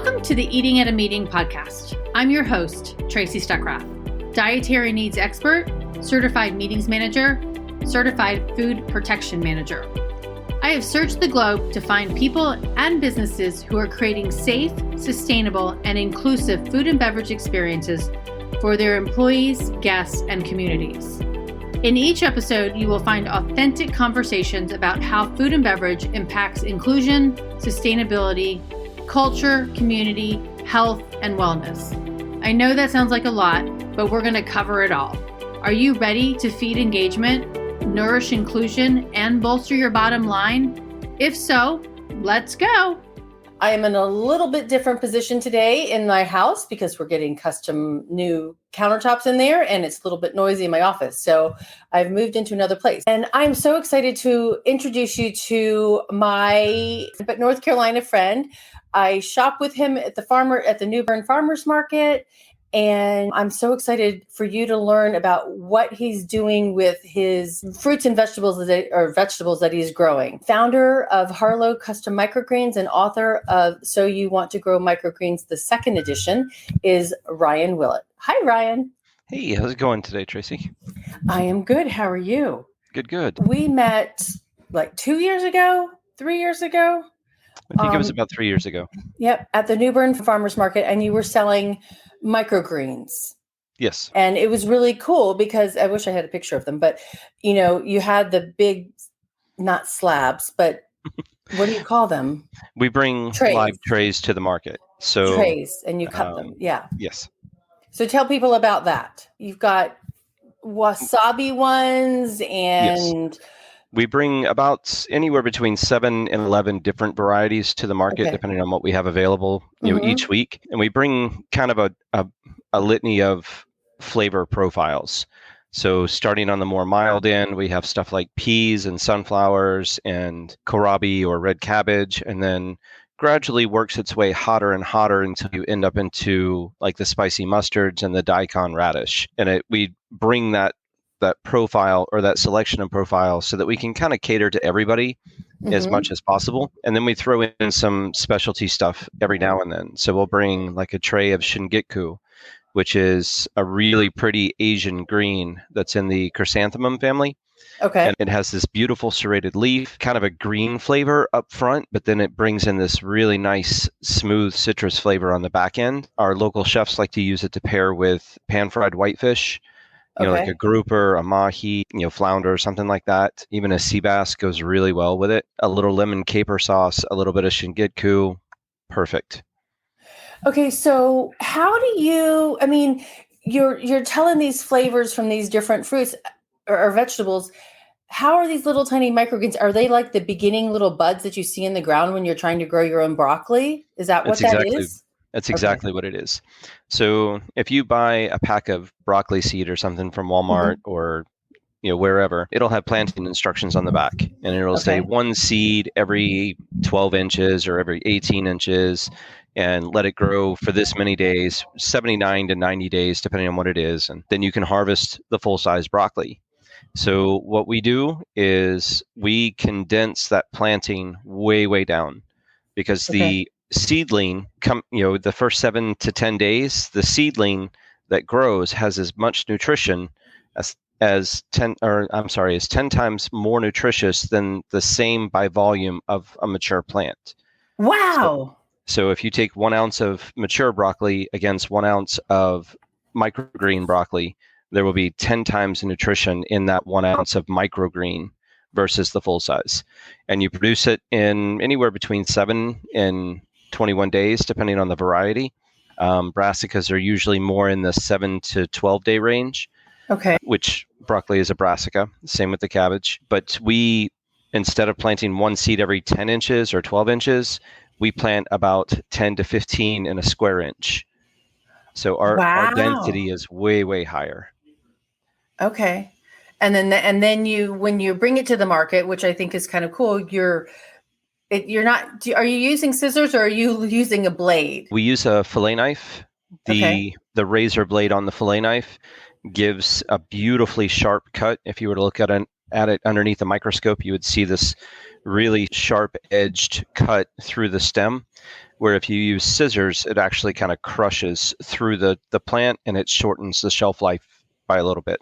Welcome to the Eating at a Meeting podcast. I'm your host, Tracy Stuckrath, dietary needs expert, certified meetings manager, certified food protection manager. I have searched the globe to find people and businesses who are creating safe, sustainable, and inclusive food and beverage experiences for their employees, guests, and communities. In each episode, you will find authentic conversations about how food and beverage impacts inclusion, sustainability, culture, community, health, and wellness. I know that sounds like a lot, but we're going to cover it all. Are you ready to feed engagement, nourish inclusion, and bolster your bottom line? If so, let's go. I am in a little bit different position today in my house because we're getting custom new countertops in there and it's a little bit noisy in my office. So I've moved into another place and I'm so excited to introduce you to my North Carolina friend. I shop with him at the New Bern Farmers Market. And I'm so excited for you to learn about what he's doing with his fruits and vegetables that he's growing. Founder of Harlowe Custom Microgreens and author of So You Want to Grow Microgreens, the second edition, is Ryan Willet. Hi, Ryan. Hey, how's it going today, Tracy? I am good. How are you? Good. We met like 3 years ago. I think it was about 3 years ago. Yep, at the New Bern Farmers Market, and you were selling microgreens. Yes. And it was really cool because I wish I had a picture of them, but you had the big, not slabs, but what do you call them? We bring live trays to the market. So trays, and you cut them. Yeah. Yes. So tell people about that. You've got wasabi ones and... Yes. We bring about anywhere between 7 and 11 different varieties to the market, depending on what we have available each week. And we bring kind of a litany of flavor profiles. So starting on the more mild end, we have stuff like peas and sunflowers and kohlrabi or red cabbage, and then gradually works its way hotter and hotter until you end up into like the spicy mustards and the daikon radish. And we bring that profile or that selection of profiles so that we can kind of cater to everybody as much as possible. And then we throw in some specialty stuff every now and then. So we'll bring like a tray of shingitku, which is a really pretty Asian green that's in the chrysanthemum family. Okay. And it has this beautiful serrated leaf, kind of a green flavor up front, but then it brings in this really nice, smooth citrus flavor on the back end. Our local chefs like to use it to pair with pan-fried whitefish, like a grouper, a mahi, flounder, something like that. Even a sea bass goes really well with it. A little lemon caper sauce, a little bit of shingitku. Perfect. Okay, so how do you're telling these flavors from these different fruits or vegetables. How are these little tiny microgreens? Are they like the beginning little buds that you see in the ground when you're trying to grow your own broccoli? Is that what that is? That's exactly what it is. So if you buy a pack of broccoli seed or something from Walmart or wherever, it'll have planting instructions on the back, and it'll say one seed every 12 inches or every 18 inches, and let it grow for this many days, 79 to 90 days, depending on what it is. And then you can harvest the full-size broccoli. So what we do is we condense that planting way, way down, because the seedling the first 7 to 10 days, the seedling that grows has as much nutrition as 10 times more nutritious than the same by volume of a mature plant. Wow. So if you take 1 ounce of mature broccoli against 1 ounce of microgreen broccoli, there will be 10 times the nutrition in that 1 ounce of microgreen versus the full size. And you produce it in anywhere between 7 and 21 days, depending on the variety. Brassicas are usually more in the 7 to 12 day range. Okay. Which broccoli is a brassica. Same with the cabbage. But we, instead of planting one seed every 10 inches or 12 inches, we plant about 10 to 15 in a square inch. So our density is way, way higher. Okay. And then when you bring it to the market, which I think is kind of cool, are you using scissors or are you using a blade? We use a fillet knife. The razor blade on the fillet knife gives a beautifully sharp cut. If you were to look at it underneath a microscope, you would see this really sharp edged cut through the stem. where if you use scissors, it actually kind of crushes through the plant and it shortens the shelf life by a little bit.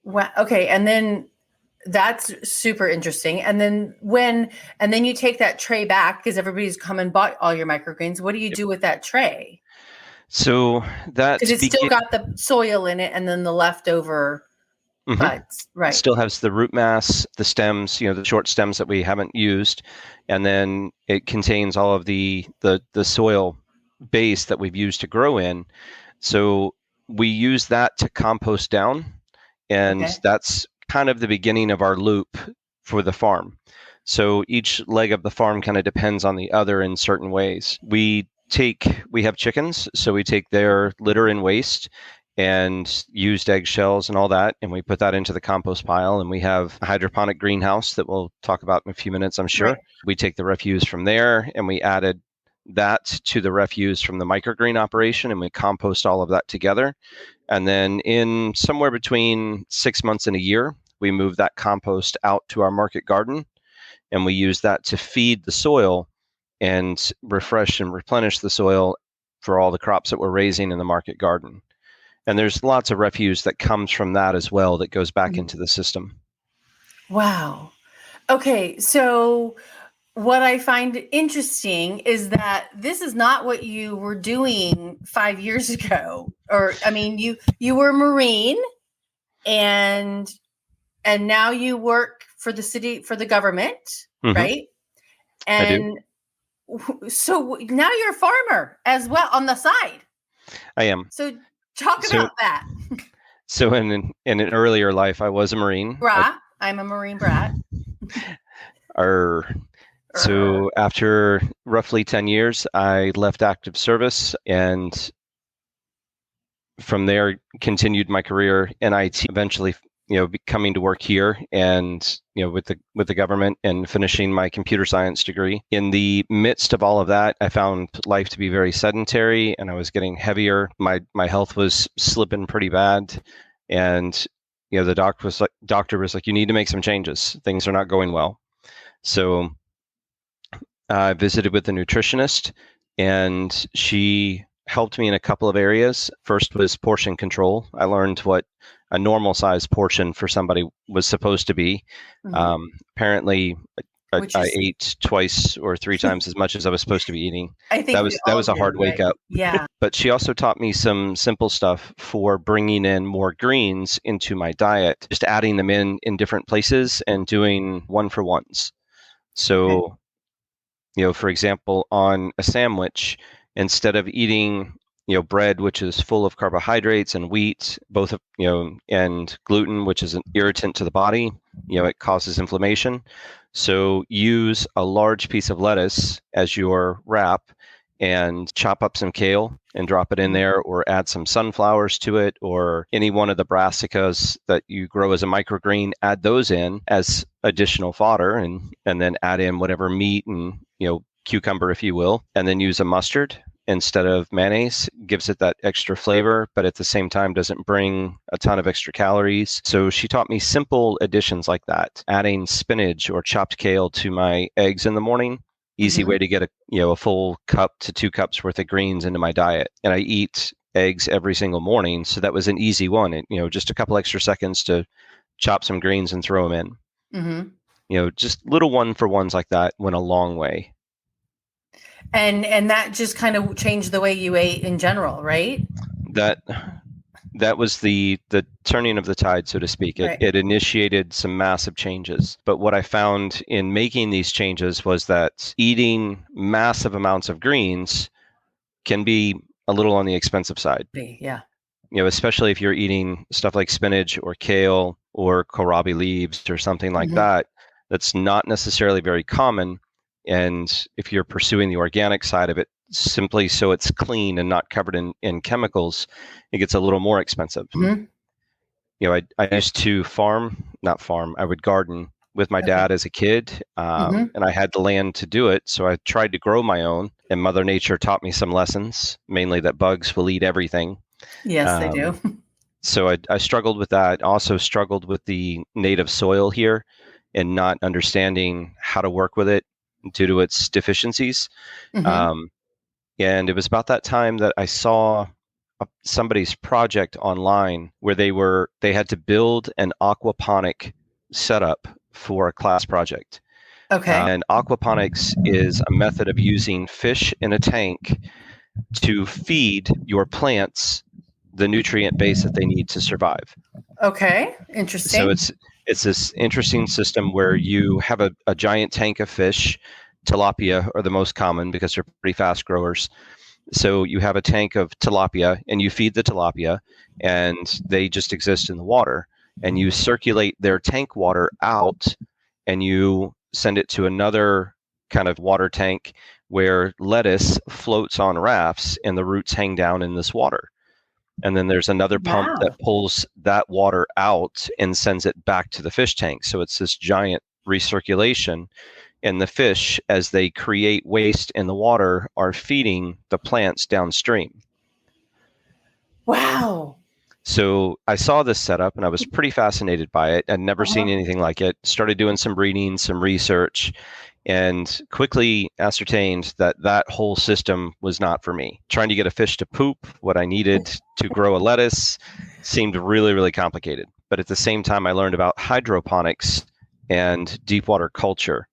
Wow. Okay. And then that's super interesting. And then you take that tray back because everybody's come and bought all your microgreens. What do you do with that tray? So that because it's still got the soil in it, and then the leftover buds, right? Still has the root mass, the stems, the short stems that we haven't used, and then it contains all of the soil base that we've used to grow in. So we use that to compost down, and that's kind of the beginning of our loop for the farm. So each leg of the farm kind of depends on the other in certain ways. We have chickens, so we take their litter and waste and used eggshells and all that, and we put that into the compost pile. And we have a hydroponic greenhouse that we'll talk about in a few minutes, I'm sure. Right. We take the refuse from there, and we added that to the refuse from the microgreen operation, and we compost all of that together. And then in somewhere between 6 months and a year, we move that compost out to our market garden, and we use that to feed the soil and refresh and replenish the soil for all the crops that we're raising in the market garden. And there's lots of refuse that comes from that as well that goes back into the system. Wow. Okay. So what I find interesting is that this is not what you were doing 5 years ago. Or, I mean, you were a Marine and now you work for the city, for the government, right? And so now you're a farmer as well on the side. I am. So talk about that. So in an earlier life, I was a Marine. I'm a Marine brat. So after roughly 10 years, I left active service, and from there continued my career in IT, eventually coming to work here and with the government and finishing my computer science degree. In the midst of all of that, I found life to be very sedentary, and I was getting heavier. My health was slipping pretty bad, and the doctor was like, you need to make some changes. Things are not going well. So I visited with a nutritionist, and she helped me in a couple of areas. First was portion control. I learned what a normal size portion for somebody was supposed to be. Apparently, I ate twice or three times as much as I was supposed to be eating. I think that was a hard wake up. Yeah. But she also taught me some simple stuff for bringing in more greens into my diet, just adding them in different places and doing 1-for-1s. So, for example, on a sandwich, instead of eating bread, which is full of carbohydrates, and wheat, both and gluten, which is an irritant to the body, it causes inflammation. So use a large piece of lettuce as your wrap, and chop up some kale and drop it in there, or add some sunflowers to it, or any one of the brassicas that you grow as a microgreen, add those in as additional fodder, and then add in whatever meat and cucumber, if you will, and then use a mustard instead of mayonnaise. Gives it that extra flavor, but at the same time doesn't bring a ton of extra calories. So she taught me simple additions like that. Adding spinach or chopped kale to my eggs in the morning. Easy way to get a full cup to 2 cups worth of greens into my diet. And I eat eggs every single morning, so that was an easy one. Just a couple extra seconds to chop some greens and throw them in. Just little 1-for-1s like that went a long way. And that just kind of changed the way you ate in general, right? That was the turning of the tide, so to speak. It initiated some massive changes. But what I found in making these changes was that eating massive amounts of greens can be a little on the expensive side. Yeah. Especially if you're eating stuff like spinach or kale or kohlrabi leaves or something like that. That's not necessarily very common. And if you're pursuing the organic side of it, simply so it's clean and not covered in chemicals, it gets a little more expensive. I used to I would garden with my dad as a kid, and I had the land to do it. So I tried to grow my own, and Mother Nature taught me some lessons, mainly that bugs will eat everything. Yes, they do. So I struggled with that. Also struggled with the native soil here and not understanding how to work with it due to its deficiencies. And it was about that time that I saw somebody's project online where they had to build an aquaponic setup for a class project. Okay. And aquaponics is a method of using fish in a tank to feed your plants the nutrient base that they need to survive. Okay. Interesting. So it's this interesting system where you have a giant tank of fish. Tilapia are the most common because they're pretty fast growers. So you have a tank of tilapia and you feed the tilapia and they just exist in the water, and you circulate their tank water out and you send it to another kind of water tank where lettuce floats on rafts and the roots hang down in this water. And then there's another pump that pulls that water out and sends it back to the fish tank. So it's this giant recirculation. And the fish, as they create waste in the water, are feeding the plants downstream. Wow. So I saw this setup and I was pretty fascinated by it. I'd never seen anything like it. Started doing some reading, some research, and quickly ascertained that that whole system was not for me. Trying to get a fish to poop what I needed to grow a lettuce seemed really, really complicated. But at the same time, I learned about hydroponics and deep water culture.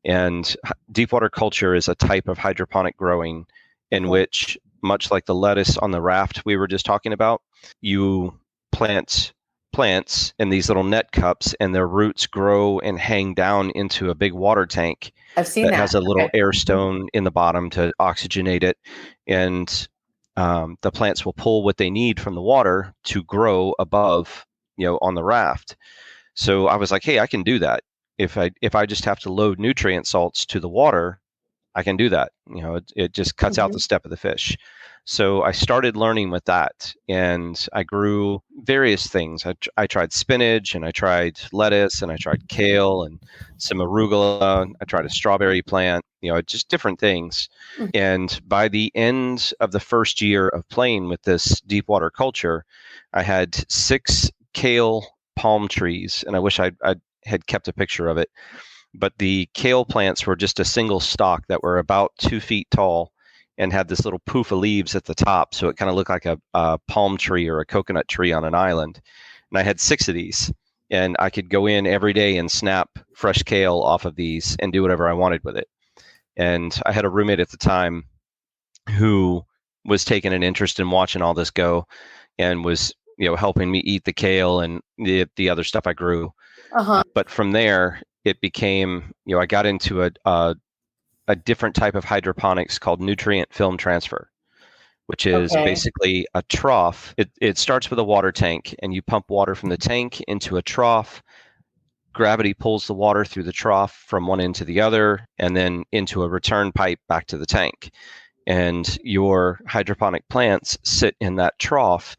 And deep water culture is a type of hydroponic growing in which, much like the lettuce on the raft we were just talking about, you plant plants in these little net cups and their roots grow and hang down into a big water tank. I've seen that. Has a little air stone in the bottom to oxygenate it. And the plants will pull what they need from the water to grow above, on the raft. So I was like, hey, I can do that. If I just have to load nutrient salts to the water, I can do that. It just cuts out the step of the fish. So I started learning with that, and I grew various things. I tried spinach, and I tried lettuce, and I tried kale, and some arugula. I tried a strawberry plant, just different things. And by the end of the first year of playing with this deep water culture, I had 6 kale palm trees, and I wish I had kept a picture of it. But the kale plants were just a single stalk that were about 2 feet tall and had this little poof of leaves at the top. So it kind of looked like a palm tree or a coconut tree on an island. And I had 6 of these, and I could go in every day and snap fresh kale off of these and do whatever I wanted with it. And I had a roommate at the time who was taking an interest in watching all this go and was, helping me eat the kale and the other stuff I grew. But from there, it became, I got into a different type of hydroponics called nutrient film transfer, which is basically a trough. It starts with a water tank, and you pump water from the tank into a trough. Gravity pulls the water through the trough from one end to the other, and then into a return pipe back to the tank. And your hydroponic plants sit in that trough,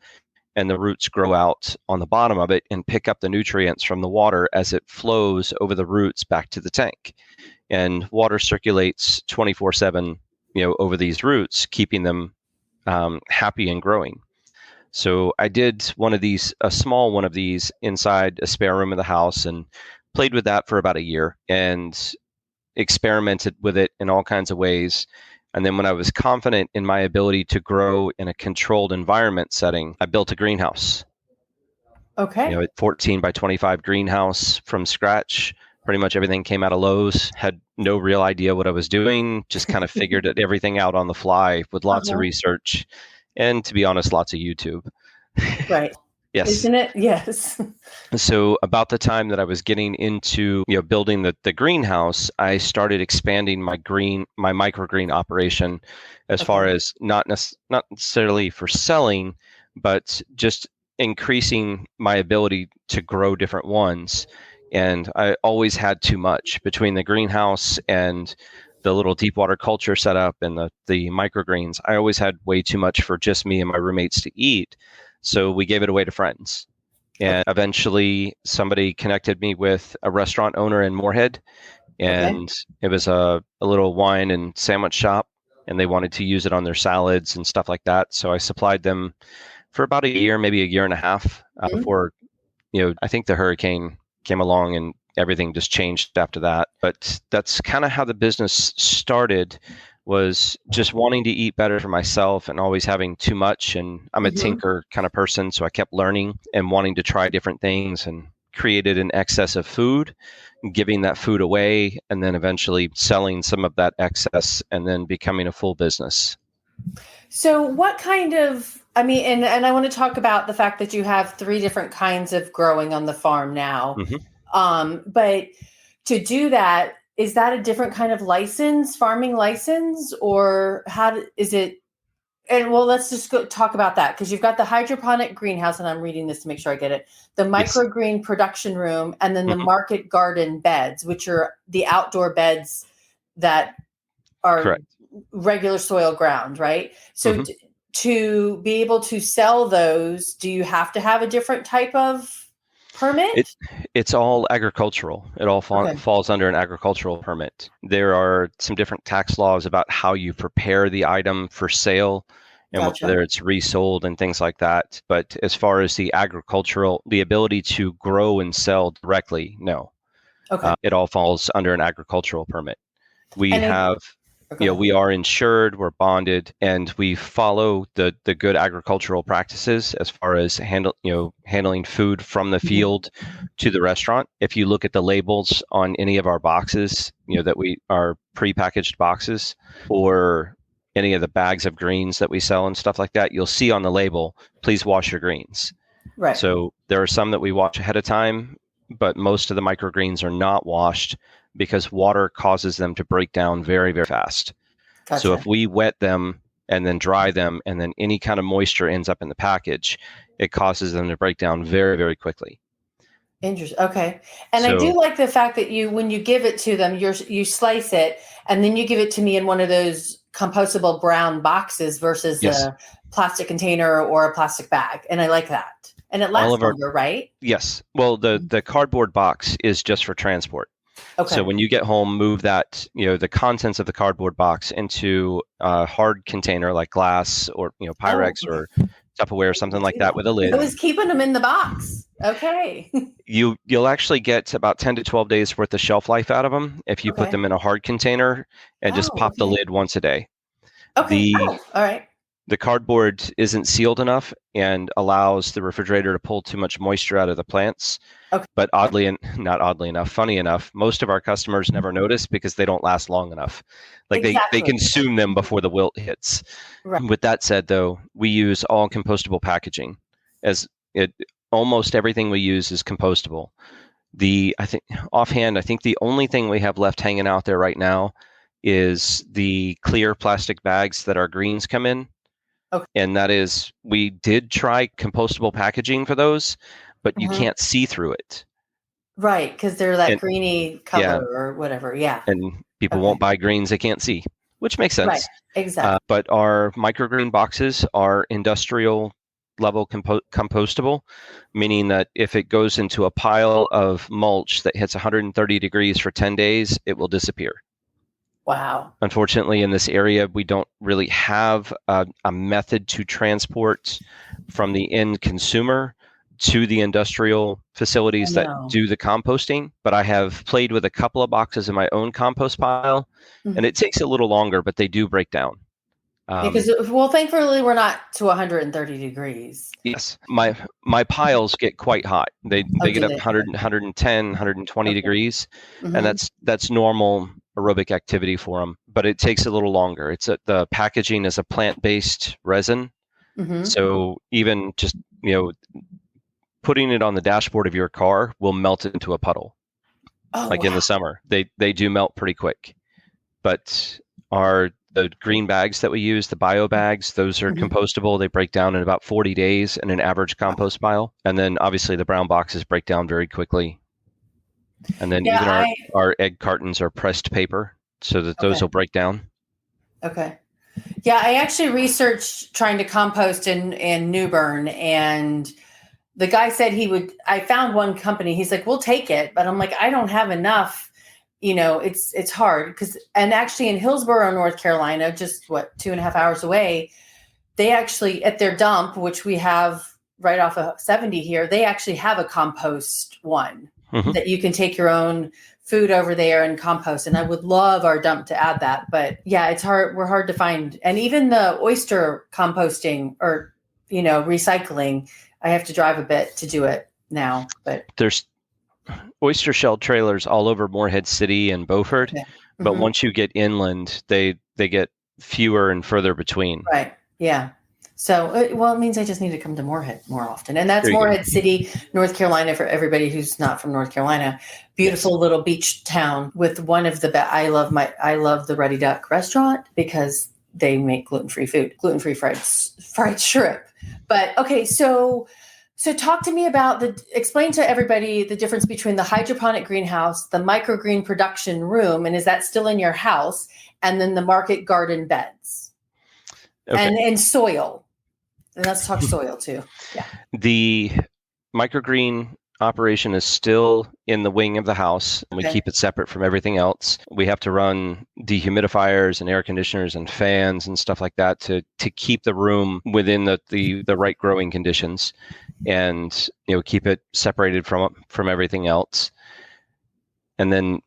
and the roots grow out on the bottom of it and pick up the nutrients from the water as it flows over the roots back to the tank. And water circulates 24/7, over these roots, keeping them happy and growing. So I did a small one of these inside a spare room of the house, and played with that for about a year and experimented with it in all kinds of ways. And then when I was confident in my ability to grow in a controlled environment setting, I built a greenhouse. Okay. A 14 by 25 greenhouse from scratch. Pretty much everything came out of Lowe's. Had no real idea what I was doing. Just kind of figured everything out on the fly with lots of research. And to be honest, lots of YouTube. Right. Yes. Isn't it? Yes. So about the time that I was getting into building the greenhouse, I started expanding my microgreen operation as far as not necessarily for selling, but just increasing my ability to grow different ones. And I always had too much between the greenhouse and the little deep water culture setup and the microgreens. I always had way too much for just me and my roommates to eat. So we gave it away to friends. And eventually somebody connected me with a restaurant owner in Moorhead. And it was a little wine and sandwich shop. And they wanted to use it on their salads and stuff like that. So I supplied them for about a year, maybe a year and a half before, I think the hurricane came along and everything just changed after that. But that's kind of how the business started, was just wanting to eat better for myself and always having too much. And I'm a tinker kind of person, so I kept learning and wanting to try different things, and created an excess of food, giving that food away, and then eventually selling some of that excess and then becoming a full business. So what kind of, I mean, and I want to talk about the fact that you have 3 different kinds of growing on the farm now. But to do that, is that a different kind of farming license, or is it? And well, let's just talk about that, because you've got the hydroponic greenhouse, and I'm reading this to make sure I get it. The microgreen production room, and then the market garden beds, which are the outdoor beds that are Correct. Regular soil ground, right? So to be able to sell those, do you have to have a different type of permit? It's all agricultural. It all falls under an agricultural permit. There are some different tax laws about how you prepare the item for sale and whether it's resold and things like that. But as far as the ability to grow and sell directly, no. It all falls under an agricultural permit. We are insured, we're bonded, and we follow the good agricultural practices as far as handling food from the field to the restaurant. If you look at the labels on any of our boxes, that we are prepackaged boxes, or any of the bags of greens that we sell and stuff like that, you'll see on the label, please wash your greens. Right. So there are some that we wash ahead of time, but most of the microgreens are not washed, because water causes them to break down very, very fast. Gotcha. So if we wet them and then dry them, and then any kind of moisture ends up in the package, it causes them to break down very, very quickly. Interesting. Okay. And I do like the fact that when you give it to them, you slice it, and then you give it to me in one of those compostable brown boxes versus a plastic container or a plastic bag. And I like that. And it lasts longer, right? Yes. Well, the cardboard box is just for transport. Okay. So when you get home, move that, the contents of the cardboard box into a hard container like glass or, Pyrex or Tupperware or something like that with a lid. I was keeping them in the box. Okay. You'll actually get about 10 to 12 days worth of shelf life out of them if you put them in a hard container and just pop the lid once a day. Okay. All right. The cardboard isn't sealed enough and allows the refrigerator to pull too much moisture out of the plants. Okay. But funny enough, most of our customers never notice because they don't last long enough. Like they consume them before the wilt hits. Right. With that said, though, we use all compostable packaging. Almost everything we use is compostable. I think the only thing we have left hanging out there right now is the clear plastic bags that our greens come in. Okay. And that is, we did try compostable packaging for those, but you can't see through it. Right, because they're that greeny color or whatever, And people won't buy greens they can't see, which makes sense. Right, exactly. But our microgreen boxes are industrial level compostable, meaning that if it goes into a pile of mulch that hits 130 degrees for 10 days, it will disappear. Wow. Unfortunately, in this area, we don't really have a method to transport from the end consumer to the industrial facilities that do the composting. But I have played with a couple of boxes in my own compost pile, and it takes a little longer, but they do break down. Because, thankfully, we're not to 130 degrees. Yes. My piles get quite hot. They get up 100, 110, 120 degrees, and that's normal aerobic activity for them, but it takes a little longer. The packaging is a plant-based resin. So even just, putting it on the dashboard of your car will melt it into a puddle. In the summer, they do melt pretty quick. But the green bags that we use, the bio bags, those are compostable. They break down in about 40 days in an average compost pile. And then obviously the brown boxes break down very quickly. And then even our egg cartons are pressed paper so that those will break down. Okay. Yeah, I actually researched trying to compost in New Bern, and the guy said I found one company, he's like, we'll take it. But I'm like, I don't have enough, it's hard and actually in Hillsborough, North Carolina, just 2.5 hours away, they actually at their dump, which we have right off of 70 here, they actually have a compost one. that you can take your own food over there and compost. And I would love our dump to add that. But yeah, it's hard. We're hard to find. And even the oyster composting or, recycling, I have to drive a bit to do it now. But there's oyster shell trailers all over Morehead City and Beaufort. Okay. But once you get inland, they get fewer and further between. Right. Yeah. So, it means I just need to come to Morehead more often. And that's Morehead City, North Carolina, for everybody who's not from North Carolina. Beautiful little beach town with one of the best. I love the Ruddy Duck restaurant because they make gluten-free food, gluten-free fried shrimp. But okay, so talk to me about explain to everybody the difference between the hydroponic greenhouse, the microgreen production room, and is that still in your house? And then the market garden beds and soil. And let's talk soil too. Yeah. The microgreen operation is still in the wing of the house. And we keep it separate from everything else. We have to run dehumidifiers and air conditioners and fans and stuff like that to keep the room within the right growing conditions, and keep it separated from everything else. And then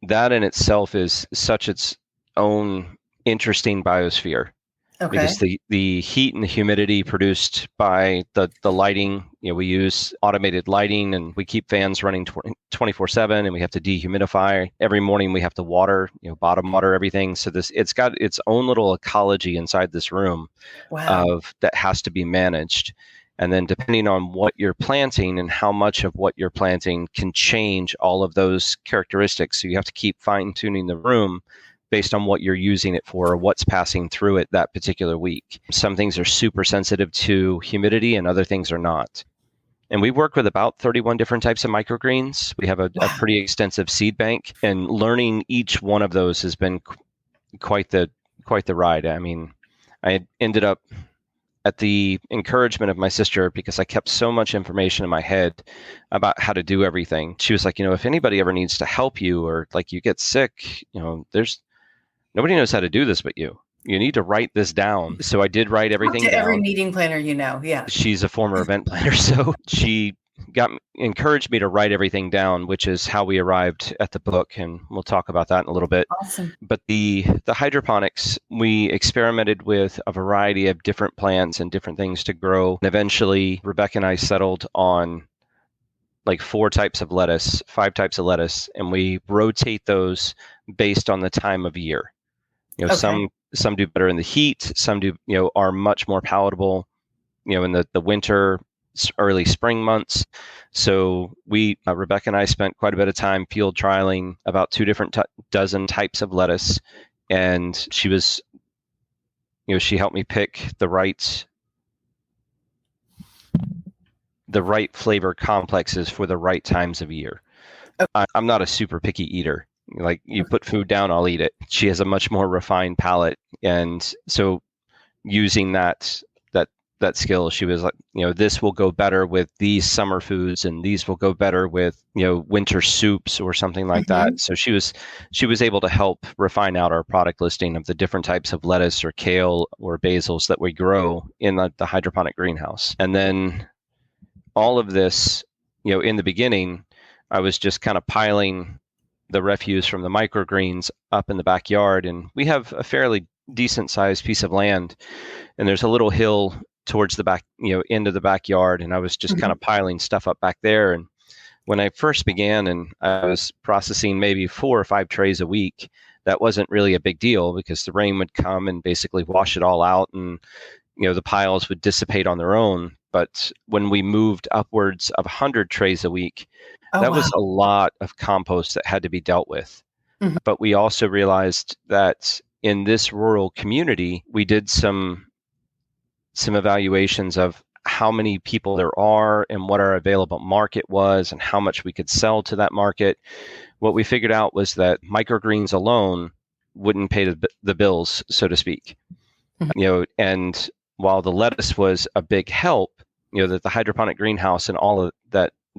that in itself is such its own interesting biosphere. Okay. Because the heat and the humidity produced by the lighting, we use automated lighting, and we keep fans running 24/7, and we have to dehumidify. Every morning we have to water, bottom water everything. So it's got its own little ecology inside this room. Wow. That has to be managed. And then depending on what you're planting and how much of what you're planting can change all of those characteristics. So you have to keep fine tuning the room based on what you're using it for or what's passing through it that particular week. Some things are super sensitive to humidity and other things are not. And we work with about 31 different types of microgreens. We have a pretty extensive seed bank, and learning each one of those has been quite the ride. I mean, I ended up at the encouragement of my sister, because I kept so much information in my head about how to do everything. She was like, if anybody ever needs to help you or like you get sick, there's nobody knows how to do this but you. You need to write this down. So I did write everything down. Every meeting planner, yeah. She's a former event planner, so she encouraged me to write everything down, which is how we arrived at the book, and we'll talk about that in a little bit. Awesome. But the hydroponics, we experimented with a variety of different plants and different things to grow. And eventually, Rebecca and I settled on like 5 types of lettuce, and we rotate those based on the time of year. Some do better in the heat, some do are much more palatable in the winter, early spring months. So we Rebecca and I spent quite a bit of time field trialing about 2 different dozen types of lettuce, and she was she helped me pick the right flavor complexes for the right times of year. Okay. I'm not a super picky eater. Like, you put food down, I'll eat it. She has a much more refined palate. And so using that skill, she was like, this will go better with these summer foods, and these will go better with, winter soups or something like that. So she was able to help refine out our product listing of the different types of lettuce or kale or basils that we grow in the hydroponic greenhouse. And then all of this, in the beginning, I was just kind of piling the refuse from the microgreens up in the backyard, and we have a fairly decent sized piece of land, and there's a little hill towards the back, end of the backyard, and I was just kind of piling stuff up back there. And when I first began, and I was processing maybe 4 or 5 trays a week, that wasn't really a big deal because the rain would come and basically wash it all out, and the piles would dissipate on their own. But when we moved upwards of 100 trays a week, that was a lot of compost that had to be dealt with. But we also realized that in this rural community, we did some evaluations of how many people there are and what our available market was and how much we could sell to that market. What we figured out was that microgreens alone wouldn't pay the bills, so to speak. And while the lettuce was a big help, that the hydroponic greenhouse and all of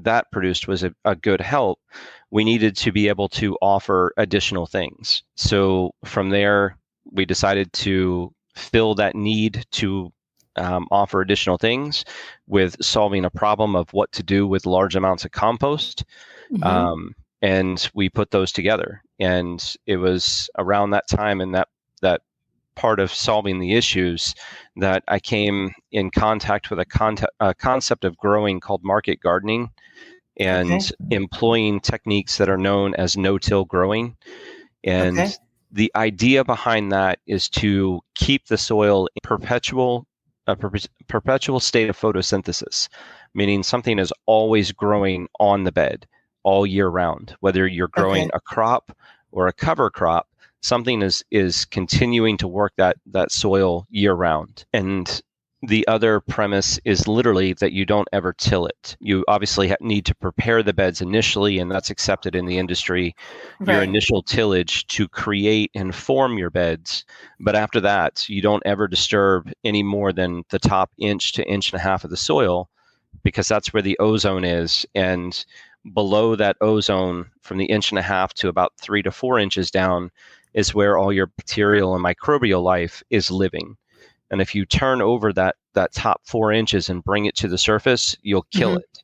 that produced was a good help, we needed to be able to offer additional things. So from there, we decided to fill that need to offer additional things with solving a problem of what to do with large amounts of compost. And we put those together. And it was around that time and that part of solving the issues that I came in contact with a concept of growing called market gardening, and employing techniques that are known as no-till growing. And the idea behind that is to keep the soil in perpetual state of photosynthesis, meaning something is always growing on the bed all year round. Whether you're growing a crop or a cover crop, something is continuing to work that soil year round. And the other premise is literally that you don't ever till it. You obviously need to prepare the beds initially, and that's accepted in the industry, your initial tillage to create and form your beds. But after that, you don't ever disturb any more than the top inch to inch and a half of the soil, because that's where the ozone is. And below that ozone, from the inch and a half to about 3 to 4 inches down, is where all your bacterial and microbial life is living. And if you turn over that top 4 inches and bring it to the surface, you'll kill it.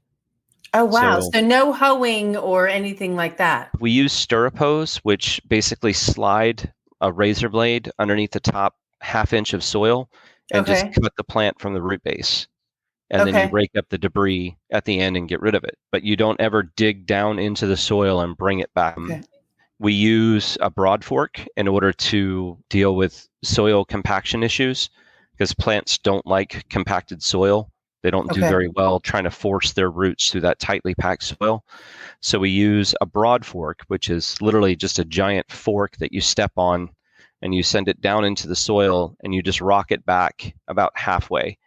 Oh, wow. So no hoeing or anything like that. We use stirrup hoes, which basically slide a razor blade underneath the top half inch of soil and just cut the plant from the root base. And then you rake up the debris at the end and get rid of it. But you don't ever dig down into the soil and bring it back. We use a broad fork in order to deal with soil compaction issues, because plants don't like compacted soil. They don't do very well trying to force their roots through that tightly packed soil. So we use a broad fork, which is literally just a giant fork that you step on, and you send it down into the soil, and you just rock it back about halfway.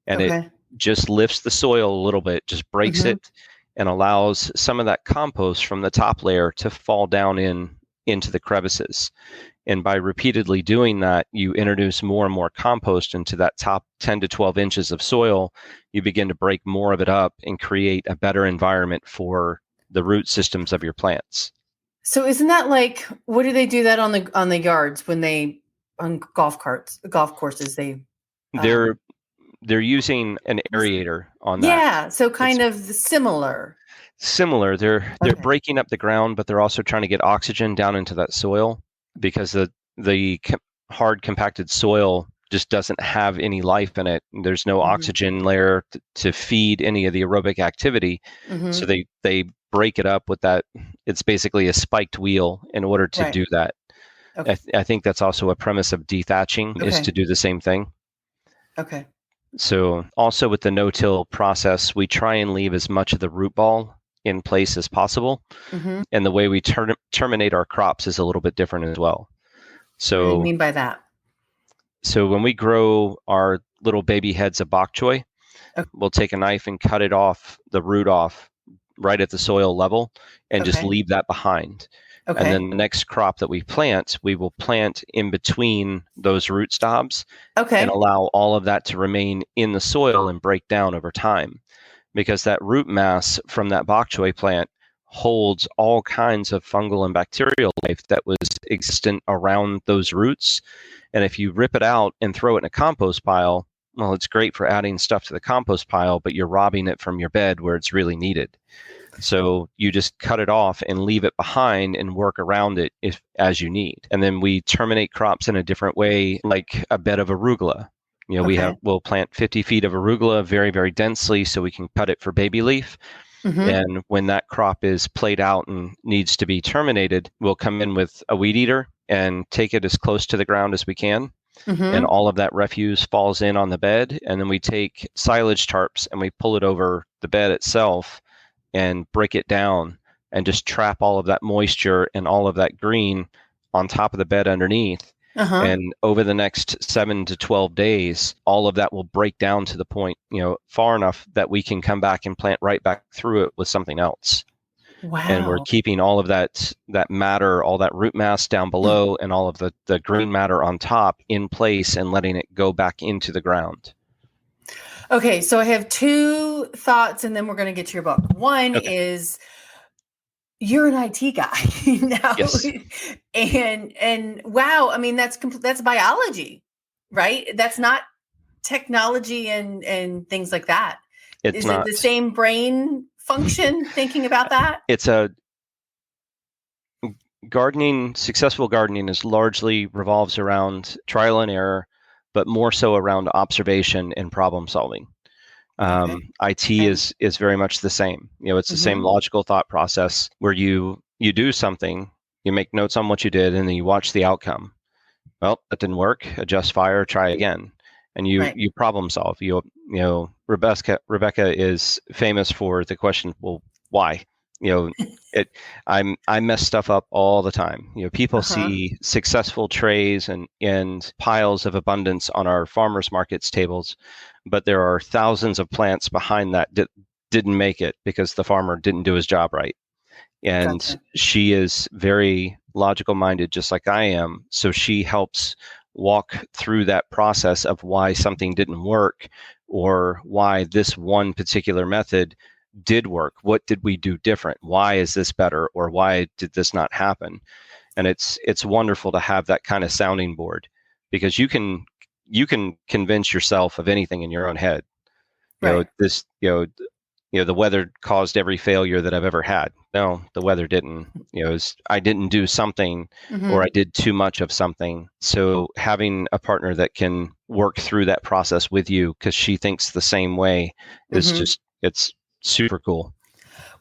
And it just lifts the soil a little bit, just breaks it, and allows some of that compost from the top layer to fall down into the crevices. And by repeatedly doing that, you introduce more and more compost into that top 10 to 12 inches of soil. You begin to break more of it up and create a better environment for the root systems of your plants. So isn't that like, what do they do that on the yards when they, on golf courses, they're using an aerator on that. Yeah, so kind of similar. They're breaking up the ground, but they're also trying to get oxygen down into that soil, because the hard compacted soil just doesn't have any life in it. There's no oxygen layer to feed any of the aerobic activity. So they break it up with that. It's basically a spiked wheel in order to do that. I think that's also a premise of dethatching, is to do the same thing. So also with the no-till process, we try and leave as much of the root ball in place as possible. And the way we terminate our crops is a little bit different as well. So what do you mean by that? So when we grow our little baby heads of bok choy, we'll take a knife and cut the root off right at the soil level, and just leave that behind. And then the next crop that we will plant in between those root stobs, and allow all of that to remain in the soil and break down over time. Because that root mass from that bok choy plant holds all kinds of fungal and bacterial life that was existent around those roots. And if you rip it out and throw it in a compost pile, well, it's great for adding stuff to the compost pile, but you're robbing it from your bed where it's really needed. So you just cut it off and leave it behind and work around it as you need. And then we terminate crops in a different way, like a bed of arugula. We'll plant 50 feet of arugula very, very densely so we can cut it for baby leaf. And when that crop is played out and needs to be terminated, we'll come in with a weed eater and take it as close to the ground as we can. And all of that refuse falls in on the bed. And then we take silage tarps and we pull it over the bed itself and break it down and just trap all of that moisture and all of that green on top of the bed underneath. And over the next 7 to 12 days, all of that will break down to the point, far enough that we can come back and plant right back through it with something else. Wow. And we're keeping all of that matter, all that root mass down below, and all of the green matter on top in place, and letting it go back into the ground. Okay, so I have two thoughts, and then we're going to get to your book. One is, you're an IT guy now. Yes. And wow, I mean, that's biology, right? That's not technology and things like that? It's Is not it the same brain function thinking about that? It's a gardening. Successful gardening is largely revolves around trial and error, but more so around observation and problem solving. IT is very much the same. It's the same logical thought process where you do something, you make notes on what you did, and then you watch the outcome. Well, that didn't work. Adjust, fire, try again, and you problem solve. Rebecca is famous for the question, well, why? I mess stuff up all the time. People see successful trays and piles of abundance on our farmers markets tables, but there are thousands of plants behind that didn't make it because the farmer didn't do his job right. And she is very logical minded, just like I am. So she helps walk through that process of why something didn't work or why this one particular method did work. What did we do different? Why is this better? Or why did this not happen? And it's wonderful to have that kind of sounding board, because you can convince yourself of anything in your own head. The weather caused every failure that I've ever had. No, the weather didn't. I didn't do something, or I did too much of something. So having a partner that can work through that process with you, because she thinks the same way, is it's super cool.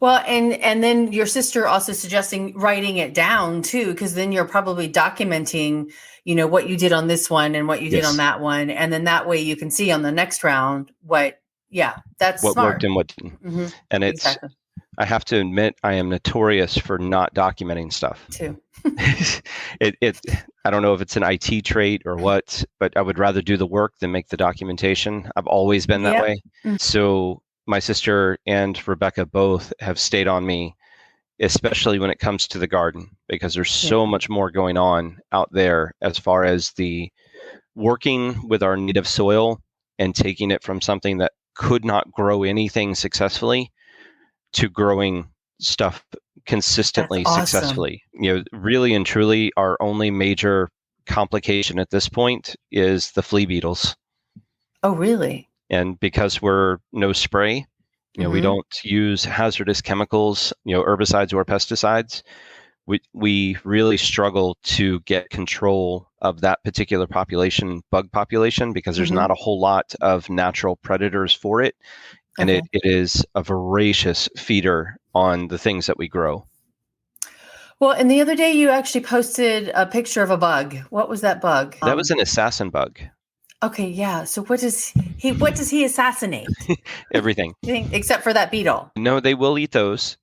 Well, and then your sister also suggesting writing it down too, because then you're probably documenting, what you did on this one and what you did on that one. And then that way you can see on the next round that's what smart. Worked and what didn't. And it's, I have to admit, I am notorious for not documenting stuff too. I don't know if it's an IT trait or what, but I would rather do the work than make the documentation. I've always been that way. So my sister and Rebecca both have stayed on me, especially when it comes to the garden, because there's so much more going on out there as far as the working with our native soil and taking it from something that could not grow anything successfully to growing stuff consistently, successfully. Really and truly, our only major complication at this point is the flea beetles. Oh, really? And because we're no spray, we don't use hazardous chemicals, herbicides or pesticides, we really struggle to get control of that particular bug population, because there's not a whole lot of natural predators for it. And it is a voracious feeder on the things that we grow. Well, and the other day you actually posted a picture of a bug. What was that bug? That was an assassin bug. Okay, yeah. So what does he assassinate? Everything. Except for that beetle. No, they will eat those.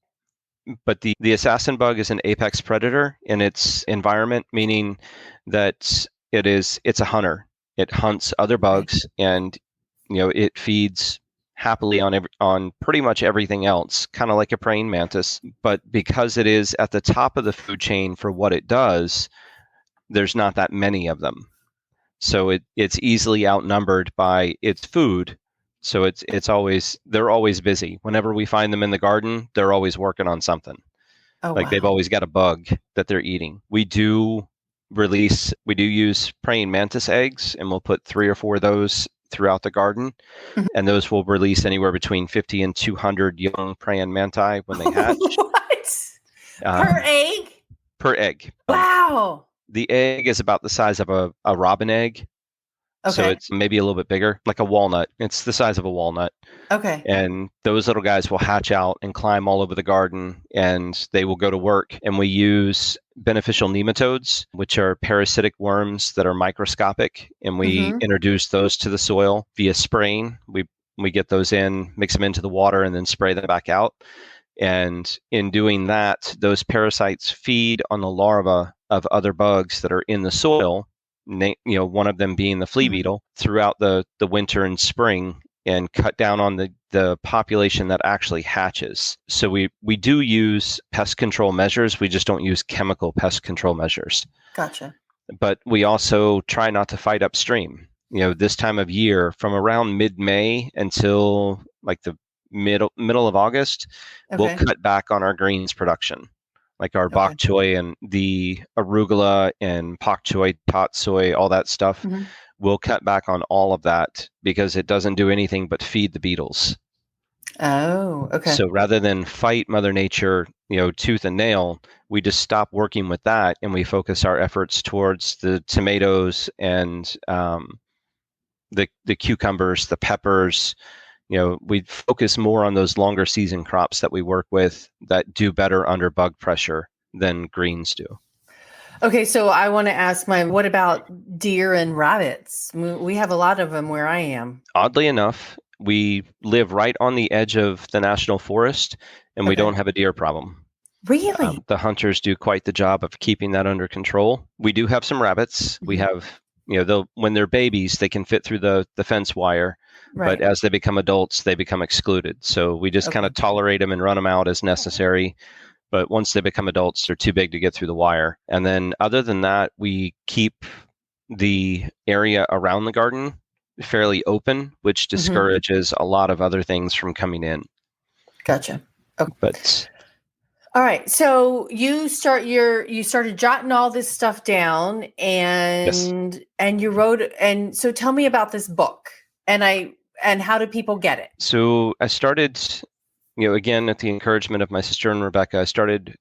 But the assassin bug is an apex predator in its environment, meaning that it's a hunter. It hunts other bugs, and it feeds happily on pretty much everything else, kind of like a praying mantis. But because it is at the top of the food chain for what it does, there's not that many of them. So it's easily outnumbered by its food. So they're always busy. Whenever we find them in the garden, they're always working on something. They've always got a bug that they're eating. We do use praying mantis eggs, and we'll put 3 or 4 of those throughout the garden. And those will release anywhere between 50 and 200 young praying manti when they hatch. What? Per egg? Per egg. Wow. The egg is about the size of a robin egg. Okay. So it's maybe a little bit bigger, like a walnut. It's the size of a walnut. Okay. And those little guys will hatch out and climb all over the garden, and they will go to work. And we use beneficial nematodes, which are parasitic worms that are microscopic. And we introduce those to the soil via spraying. We get those in, mix them into the water, and then spray them back out. And in doing that, those parasites feed on the larvae of other bugs that are in the soil, one of them being the flea beetle, throughout the winter and spring, and cut down on the population that actually hatches. So we do use pest control measures. We just don't use chemical pest control measures. Gotcha. But we also try not to fight upstream. This time of year, from around mid-May until like the middle of August, we'll cut back on our greens production. Like our bok choy and the arugula and pak choy, tot soy, all that stuff. we'll cut back on all of that because it doesn't do anything but feed the beetles. Oh, okay. So rather than fight Mother Nature, tooth and nail, we just stop working with that and we focus our efforts towards the tomatoes and the cucumbers, the peppers. We focus more on those longer season crops that we work with that do better under bug pressure than greens do. Okay, so I want to ask what about deer and rabbits? We have a lot of them where I am. Oddly enough, we live right on the edge of the national forest, and we don't have a deer problem. Really? The hunters do quite the job of keeping that under control. We do have some rabbits. We have, when they're babies, they can fit through the fence wire. Right. But as they become adults, they become excluded. So we just kind of tolerate them and run them out as necessary. But once they become adults, they're too big to get through the wire. And then other than that, we keep the area around the garden fairly open, which discourages a lot of other things from coming in. Gotcha. Okay. But all right. So you started jotting all this stuff down and you wrote it. And so tell me about this book and how do people get it? So I started, again, at the encouragement of my sister and Rebecca, I started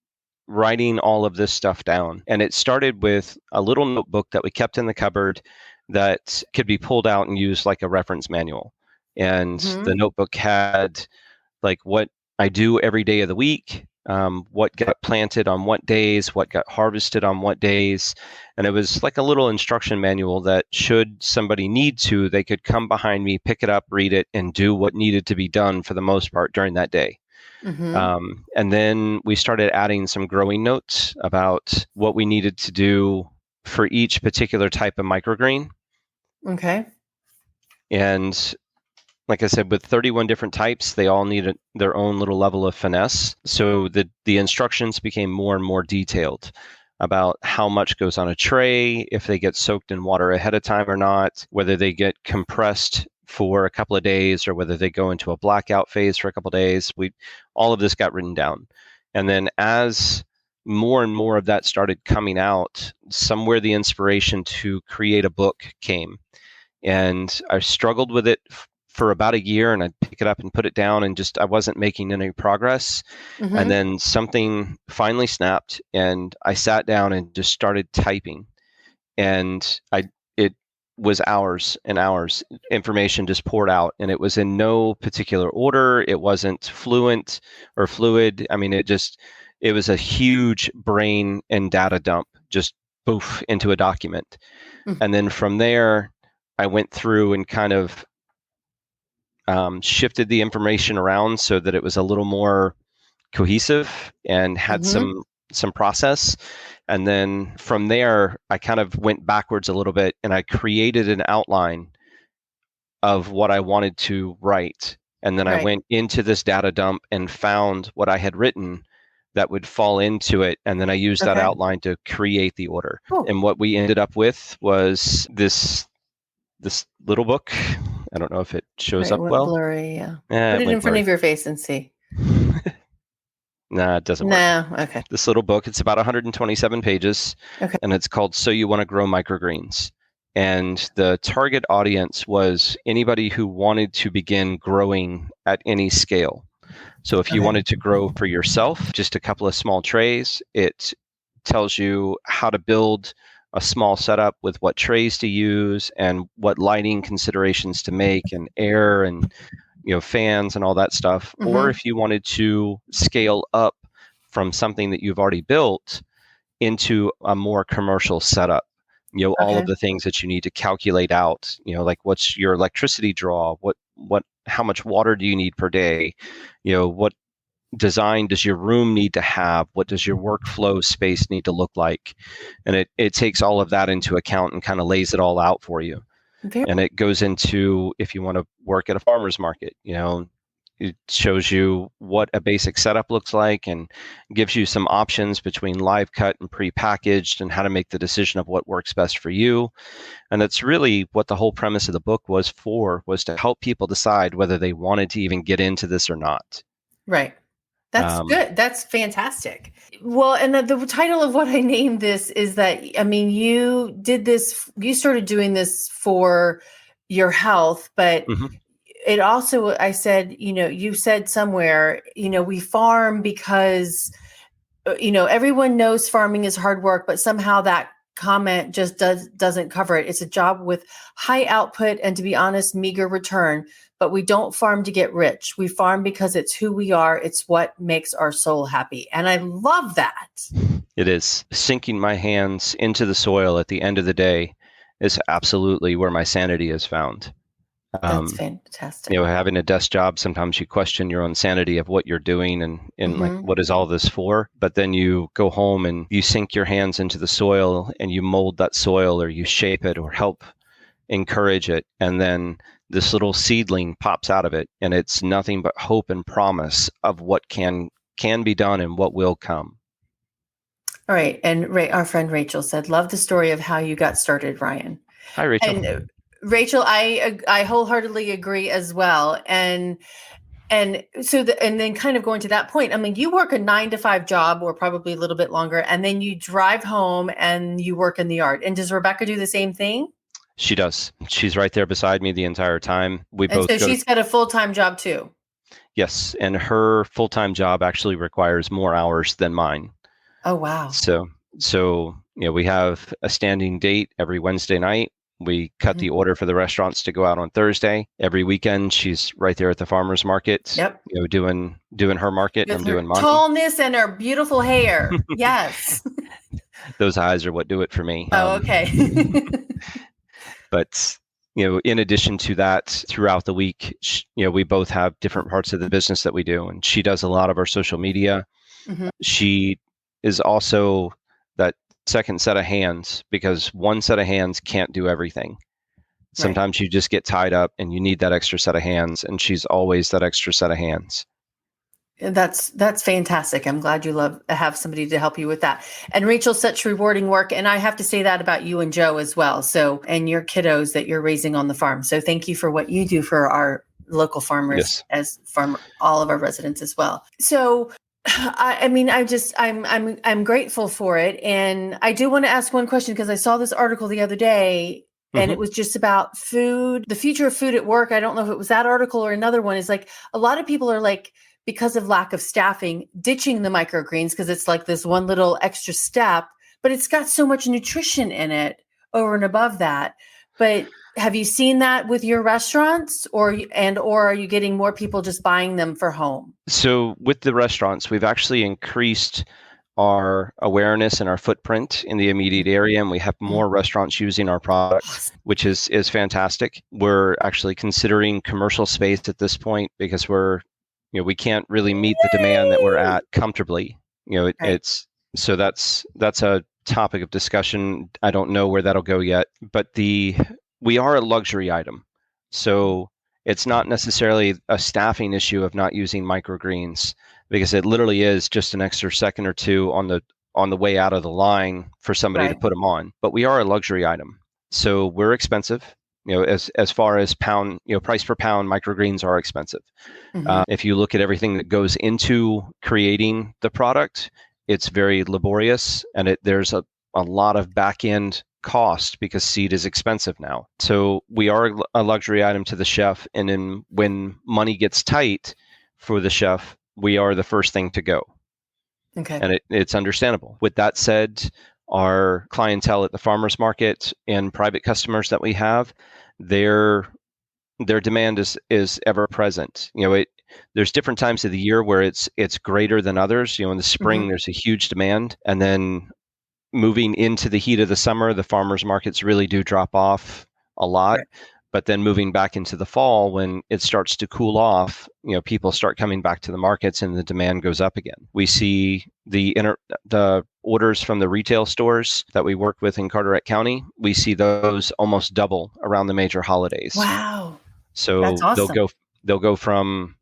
writing all of this stuff down. And it started with a little notebook that we kept in the cupboard that could be pulled out and used like a reference manual. And the notebook had like what I do every day of the week, what got planted on what days, what got harvested on what days. And it was like a little instruction manual that should somebody need to, they could come behind me, pick it up, read it, and do what needed to be done for the most part during that day. And then we started adding some growing notes about what we needed to do for each particular type of microgreen. Okay. And like I said, with 31 different types, they all need their own little level of finesse. So the instructions became more and more detailed about how much goes on a tray, if they get soaked in water ahead of time or not, whether they get compressed for a couple of days or whether they go into a blackout phase for a couple of days. All of this got written down. And then as more and more of that started coming out, somewhere the inspiration to create a book came. And I struggled with it for about a year, and I'd pick it up and put it down, and I wasn't making any progress. And then something finally snapped, and I sat down and just started typing. And it was hours and hours. Information just poured out, and it was in no particular order. It wasn't fluent or fluid. I mean, it was a huge brain and data dump, just poof into a document. And then from there, I went through and kind of shifted the information around so that it was a little more cohesive and had some process. And then from there, I kind of went backwards a little bit and I created an outline of what I wanted to write. And then I went into this data dump and found what I had written that would fall into it. And then I used that outline to create the order. Cool. And what we ended up with was this little book. I don't know if it shows up well. Blurry, yeah. Put it in front of your face and see. Nah, it doesn't work. No, okay. This little book, it's about 127 pages, and it's called So You Want to Grow Microgreens. And the target audience was anybody who wanted to begin growing at any scale. So if you wanted to grow for yourself, just a couple of small trays, it tells you how to build a small setup with what trays to use and what lighting considerations to make and air and fans and all that stuff. Or if you wanted to scale up from something that you've already built into a more commercial setup, all of the things that you need to calculate out, like what's your electricity draw, how much water do you need per day, what design does your room need to have, what does your workflow space need to look like, and it takes all of that into account and kind of lays it all out for you. And it goes into, if you want to work at a farmer's market, it shows you what a basic setup looks like and gives you some options between live cut and pre-packaged and how to make the decision of what works best for you. And that's really what the whole premise of the book was to help people decide whether they wanted to even get into this or not. Right. That's good. That's fantastic. Well, and the title of what I named this is that, I mean, you started doing this for your health, but it also, I said, you said somewhere, we farm because, everyone knows farming is hard work, but somehow that comment just doesn't cover it. It's a job with high output and, to be honest, meager return. But we don't farm to get rich. We farm because it's who we are. It's what makes our soul happy. And I love that. It is. Sinking my hands into the soil at the end of the day is absolutely where my sanity is found. That's fantastic. Having a desk job, sometimes you question your own sanity of what you're doing and like, what is all this for? But then you go home and you sink your hands into the soil and you mold that soil, or you shape it or help encourage it. And then this little seedling pops out of it, and it's nothing but hope and promise of what can be done and what will come. All right. And our friend Rachel said, love the story of how you got started, Ryan. Hi, Rachel. And Rachel, I wholeheartedly agree as well. And so, and then kind of going to that point, I mean, you work a 9-to-5 job, or probably a little bit longer, and then you drive home and you work in the yard. And does Rebecca do the same thing? She does. She's right there beside me the entire time. So she's got a full-time job too. Yes, and her full-time job actually requires more hours than mine. Oh, wow. So we have a standing date every Wednesday night. We cut the order for the restaurants to go out on Thursday. Every weekend, she's right there at the farmer's market. Yep. Doing her market, and I'm doing mine. Tallness and her beautiful hair. Yes. Those eyes are what do it for me. Oh, okay. But in addition to that, throughout the week, we both have different parts of the business that we do, and she does a lot of our social media. She is also that second set of hands, because one set of hands can't do everything. Sometimes you just get tied up and you need that extra set of hands, and she's always that extra set of hands. That's fantastic. I'm glad you have somebody to help you with that. And Rachel, such rewarding work. And I have to say that about you and Joe as well. So, and your kiddos that you're raising on the farm. So thank you for what you do for our local farmers, all of our residents as well. So, I'm grateful for it. And I do want to ask one question, because I saw this article the other day, and it was just about food, the future of food at work. I don't know if it was that article or another one. Is like, a lot of people are like, because of lack of staffing, ditching the microgreens, because it's like this one little extra step, but it's got so much nutrition in it over and above that. But have you seen that with your restaurants, or are you getting more people just buying them for home? So with the restaurants, we've actually increased our awareness and our footprint in the immediate area, and we have more restaurants using our products, which is fantastic. We're actually considering commercial space at this point, because we can't really meet the demand that we're at comfortably. It's so that's a topic of discussion. I don't know where that'll go yet, but we are a luxury item. So it's not necessarily a staffing issue of not using microgreens, because it literally is just an extra second or two on the way out of the line for somebody to put them on. But we are a luxury item. So we're expensive. As far as pound, price per pound, microgreens are expensive. If you look at everything that goes into creating the product, it's very laborious, and there's a lot of back end cost, because seed is expensive now. So we are a luxury item to the chef, and then when money gets tight for the chef, we are the first thing to go. Okay. And it's understandable. With that said, our clientele at the farmers market and private customers that we have, their demand is ever present. There's different times of the year where it's greater than others. In the spring, there's a huge demand, and then moving into the heat of the summer, the farmers markets really do drop off a lot. Right. But then moving back into the fall, when it starts to cool off, people start coming back to the markets and the demand goes up again. We see the orders from the retail stores that we work with in Carteret County. We see those almost double around the major holidays. Wow. So that's awesome. They'll go from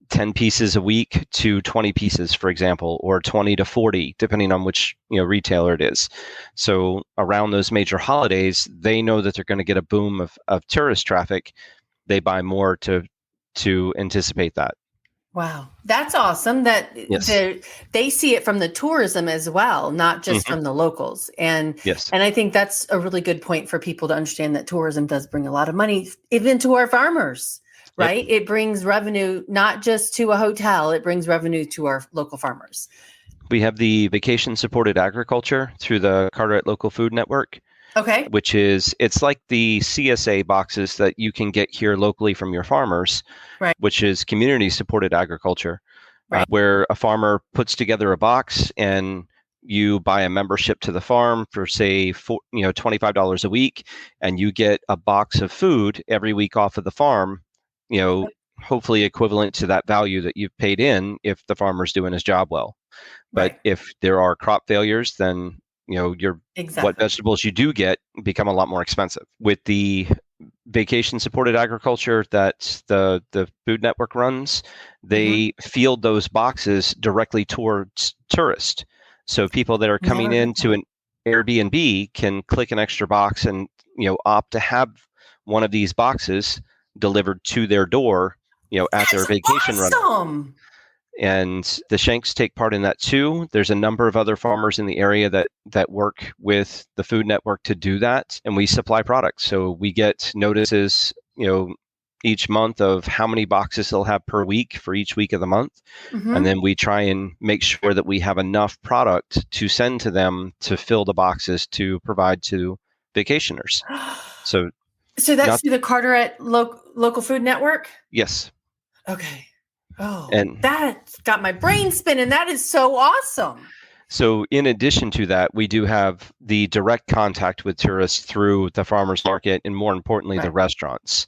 10 pieces a week to 20 pieces, for example, or 20 to 40, depending on which retailer it is. So around those major holidays, they know that they're going to get a boom of tourist traffic. They buy more to anticipate that. Wow. That's awesome that Yes. they see it from the tourism as well, not just from the locals. And Yes. I think that's a really good point for people to understand that tourism does bring a lot of money, even to our farmers, right? It brings revenue, not just to a hotel, it brings revenue to our local farmers. We have the vacation supported agriculture through the Carteret Local Food Network. Okay. Which is, it's like the CSA boxes that you can get here locally from your farmers, right? Which is community supported agriculture, right? Where a farmer puts together a box and you buy a membership to the farm for say $25 a week, and you get a box of food every week off of the farm, hopefully equivalent to that value that you've paid in if the farmer's doing his job well. But if there are crop failures, then what vegetables you do get become a lot more expensive. With the vacation supported agriculture that the Food Network runs, they field those boxes directly towards tourists. So people that are coming into an Airbnb can click an extra box and opt to have one of these boxes delivered to their door at their vacation rental. And the Shanks take part in that too. There's a number of other farmers in the area that work with the Food Network to do that, and we supply products. So we get notices, each month of how many boxes they'll have per week for each week of the month, and then we try and make sure that we have enough product to send to them to fill the boxes to provide to vacationers. So that's through the Carteret Local Food Network? Yes. Okay. Oh, and that's got my brain spinning. That is so awesome. So in addition to that, we do have the direct contact with tourists through the farmers market, and more importantly, the restaurants.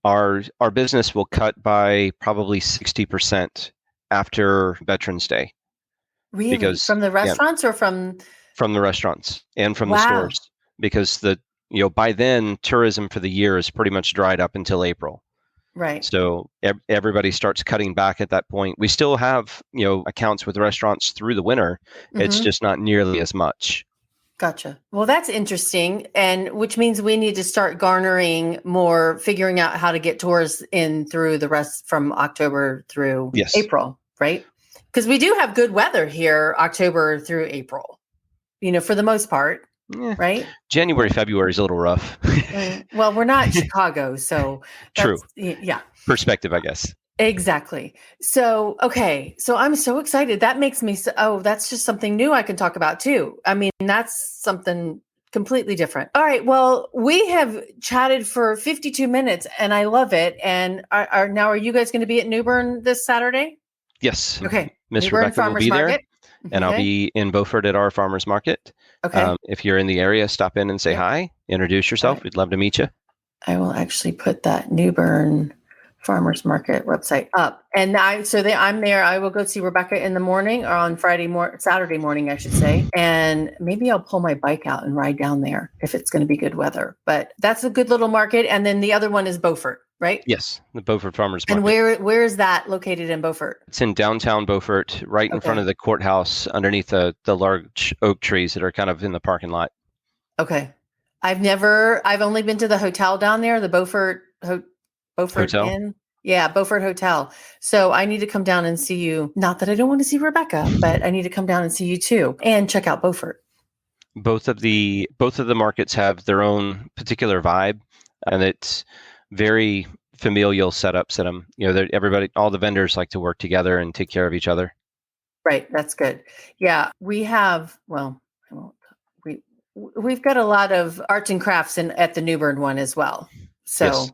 Our business will cut by probably 60% after Veterans Day. Really? Because from the restaurants or from the restaurants and from the stores? Because by then tourism for the year is pretty much dried up until April. Right. So everybody starts cutting back at that point. We still have, accounts with restaurants through the winter. It's just not nearly as much. Gotcha. Well, that's interesting. And which means we need to start garnering more, figuring out how to get tourists in through the rest from October through April, right? Because we do have good weather here, October through April, for the most part. Yeah. Right? January, February is a little rough. Well, we're not Chicago, so true. Yeah. Perspective, I guess. Exactly. So, okay. So I'm so excited. That makes me that's just something new I can talk about too. I mean, that's something completely different. All right. Well, we have chatted for 52 minutes and I love it. And are you guys going to be at New Bern this Saturday? Yes. Okay. Miss Rebecca will be there. And I'll be in Beaufort at our farmers market. Okay. If you're in the area, stop in and say hi. Introduce yourself. We'd love to meet you. I will actually put that New Bern Farmers Market website up. And I'm there. I will go see Rebecca in the morning or on Saturday morning, I should say. And maybe I'll pull my bike out and ride down there if it's going to be good weather. But that's a good little market. And then the other one is Beaufort, right? Yes, the Beaufort Farmers Market. And where is that located in Beaufort? It's in downtown Beaufort, right in front of the courthouse, underneath the large oak trees that are kind of in the parking lot. Okay. I've only been to the hotel down there, the Beaufort Hotel? Inn. Yeah, Beaufort Hotel. So I need to come down and see you. Not that I don't want to see Rebecca, but I need to come down and see you too and check out Beaufort. Both of the markets have their own particular vibe, and it's very familial setups in them. All the vendors like to work together and take care of each other. Right. That's good. Yeah, we've got a lot of arts and crafts at the New Bern one as well. So. Yes.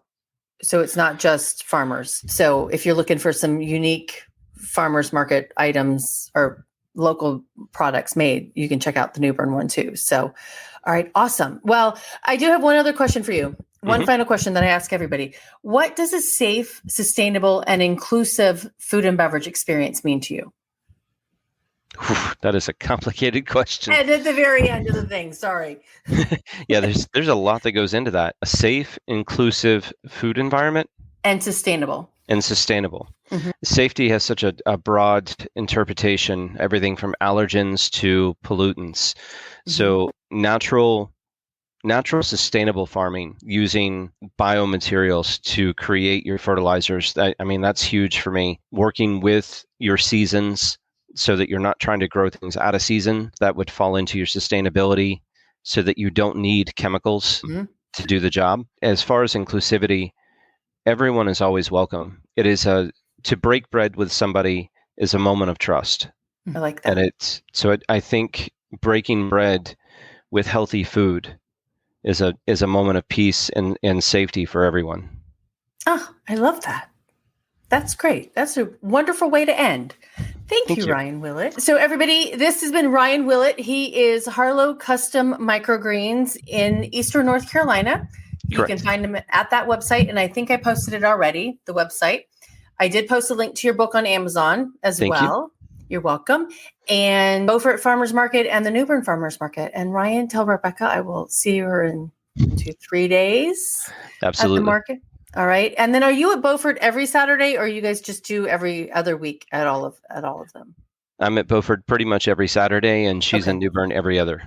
So it's not just farmers. So if you're looking for some unique farmers market items or local products made, you can check out the New Bern one too. So, all right, awesome. Well, I do have one other question for you. One final question that I ask everybody. What does a safe, sustainable, and inclusive food and beverage experience mean to you? That is a complicated question. And at the very end of the thing, sorry. Yeah, there's a lot that goes into that. A safe, inclusive food environment. And sustainable. Mm-hmm. Safety has such a broad interpretation, everything from allergens to pollutants. Mm-hmm. So natural natural sustainable farming using biomaterials to create your fertilizers. I mean, that's huge for me. Working with your seasons so that you're not trying to grow things out of season that would fall into your sustainability so that you don't need chemicals to do the job. As far as inclusivity, everyone is always welcome. It is to break bread with somebody is a moment of trust. I like that. And I think breaking bread with healthy food is a moment of peace and safety for everyone. Oh, I love that. That's great. That's a wonderful way to end. Thank you, Ryan Willet. So everybody, this has been Ryan Willet. He is Harlowe Custom Microgreens in Eastern North Carolina. Correct. You can find him at that website. And I think I posted it already, the website. I did post a link to your book on Amazon as well. You're welcome. And Beaufort Farmers Market and the New Bern Farmers Market. And Ryan, tell Rebecca I will see her in 2-3 days. Absolutely. At the market. All right. And then are you at Beaufort every Saturday, or you guys just do every other week at all of them? I'm at Beaufort pretty much every Saturday, and she's in New Bern every other.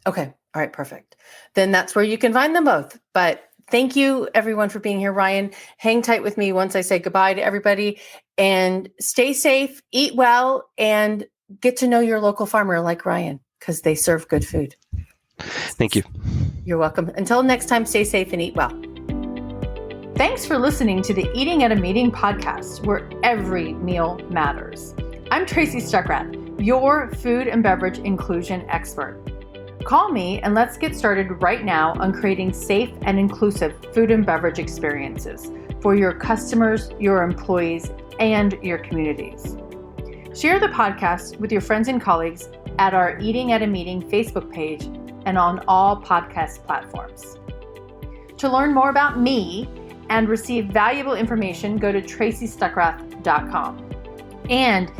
Okay. All right. Perfect. Then that's where you can find them both. But thank you, everyone, for being here. Ryan, hang tight with me once I say goodbye to everybody, and stay safe, eat well, and get to know your local farmer like Ryan, because they serve good food. Thank you. You're welcome. Until next time, stay safe and eat well. Thanks for listening to the Eating at a Meeting podcast, where every meal matters. I'm Tracy Stuckrath, your food and beverage inclusion expert. Call me and let's get started right now on creating safe and inclusive food and beverage experiences for your customers, your employees, and your communities. Share the podcast with your friends and colleagues at our Eating at a Meeting Facebook page and on all podcast platforms. To learn more about me and receive valuable information, go to tracystuckrath.com. And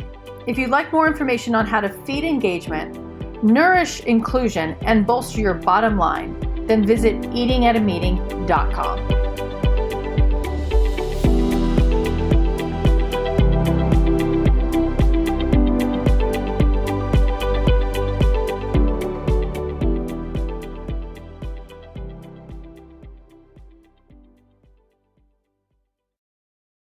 if you'd like more information on how to feed engagement, nourish inclusion, and bolster your bottom line, then visit eatingatameeting.com.